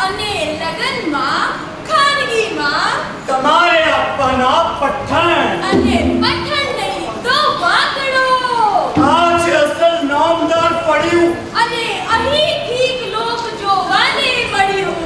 અને લગનમાં ખાનગીમાં તમારે આપવાના પઠાણ અને પઠણ નહીં તો વાંકડો. આ છે અસલ નામદાર પડ્યું. અને અહીં ઠીક લોક જોવાને મળ્યું.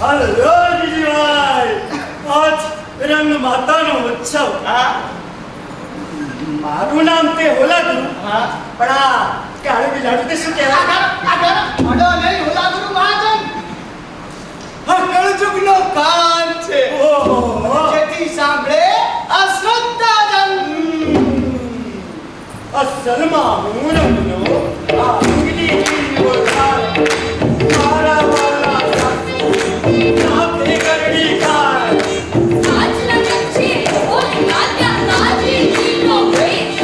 હલો જીજીભાઈ, આજ રંગ માતાનો ઉત્સવ. મારું નામ તે હોલાગુરુ, પણ આ કાળું બિલાડું તે શું કહેવાય? હા, કળજુગનો કાન છે. ઓહો, જેથી સાંભળે અશ્રદ્ધાજન. અસલમાં હું રંગનો આ અંગની ઓળખાણ. મારા વાલા સાસુ નાતે કરડી ખાય. આજ લગન છે હોલિકા ત્યાં કાજીજીનો વેશ.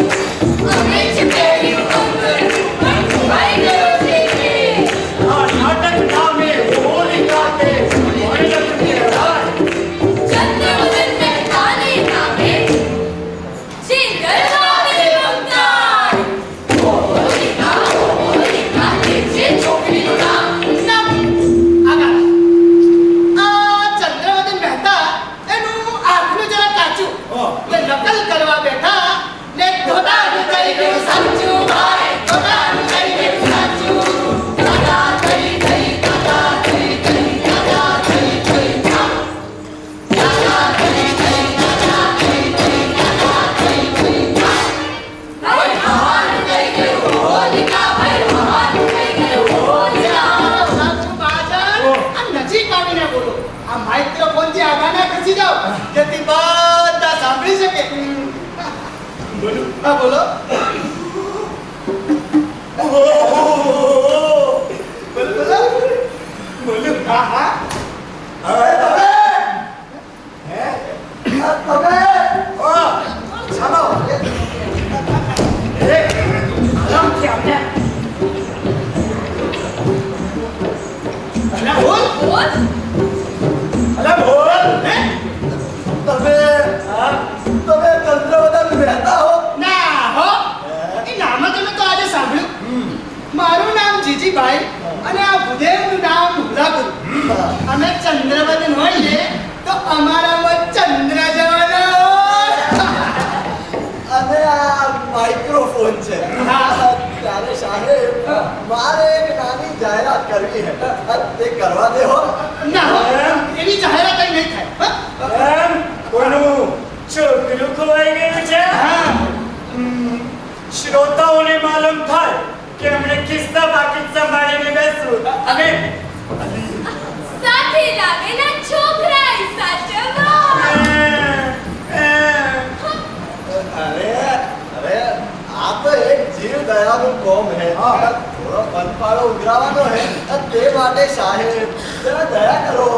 અમે જ પહેર્યું કંગણ પણ ખોવાઈ ગયો છે કેસ. આ નાટક નામે હોલિકા તે વર્ણન કહેવાય. ચંદ્રવદન મહેતાને નામે જે ગરબાને રમતા. હોલિકા તે છે છોકરીનું નામ. આ ચંદ્રવદન મહેતા એનું આંખનું જરા કાચું. તે નકલ કરવા બેઠા ને ધોધાનું થઈ ગયું સાચું ભાઈ. ધોધાનું થઈ ગયું સાચું. દાદા થઈ થઈ, દાદા થઈ થઈ, દાદા થઈ થઈ, દાદા થઈ થઈ, દાદા થઈ થઈ, દાદા થઈ થઈ. ભાઈ મહાન થઈ ગયું હોલિકા. ભાઈ મહાન થઈ ગયું હોલિકા. સાચું બાજન. આ નજીક આવીને બોલો. આ માઇક્રોફોનથી આગાના ખસી જાઓ જેથી બધા સાંભળી શકે. બોલું? હા બોલો. ઓહો, બોલો બોલો. બોલું? હા હા. હવે હે? તમે ઓ, ચાલો. આરામથી આવને. અલા બોલ. બોલ. અલા બોલ. હે? તમે ચંદ્રવદન મહેતા હો? ના હો. એ નામ જ તમે તો આજે સાંભળ્યું. મારું નામ જીજીભાઈ અને આ ભૂદેવનું નામ હુલાગુરુ. અમે ચંદ્રવદન હોઈએ તો અમારામાં ચંદ્ર જવાના હોય. અને આ માઇક્રોફોન છે. હા. ત્યારે સાહેબ મારે એક નાની જાહેરાત કરવી છે. તે કરવા દે હો. ના હો. એવી જાહેરાત કઈ નહીં થાય. હા? એમ કોનું છોકરું ખોવાઈ ગયું છે? હા. શ્રોતાઓને માલુમ થાય કે અમને ખિસ્સા પાકીટ સંભાળીને બેસવું અને સાથે લાવેલા છોકરાએ સાચવવા. અરે આ તો એક જીવ દયાનું કોમ હે. થોડો પંપાળો ઉઘરાવાનો હે. તે માટે સાહેબ જરા દયા કરો.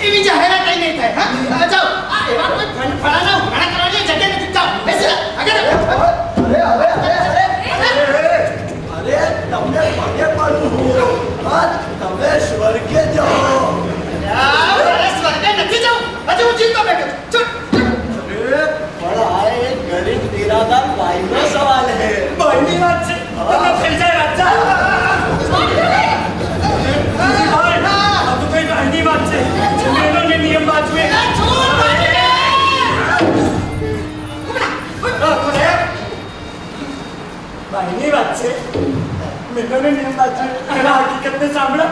એવી જાહેરાત કઈ નહીં થાય. હા? જાઓ. આ એવા કોઈ ફળાના ઉઘરાણા કરવાની જગ્યા નથી. જાઓ. બેસી જાઓ. આગળ જાઓ. અરે તમને પગે પડું. તમે સ્વર્ગે જાઓ. મારે સ્વર્ગે નથી જવું. હજુ હું જીવતો બેઠો છું. ચૂપ. પણ આ એક ગરીબ નિરાધાર ભાઈનો સવાલ હે. બહેની વાત છે. તમે થઈ જાય રાજા. જીજીભાઈ, આ તો કઈ બહેની વાત છે. જમેલોને નિયમ વાંચવે. બહેની વાત છે. મેલોને નિયમ વાંચવે. એના હકીકતને સાંભળો.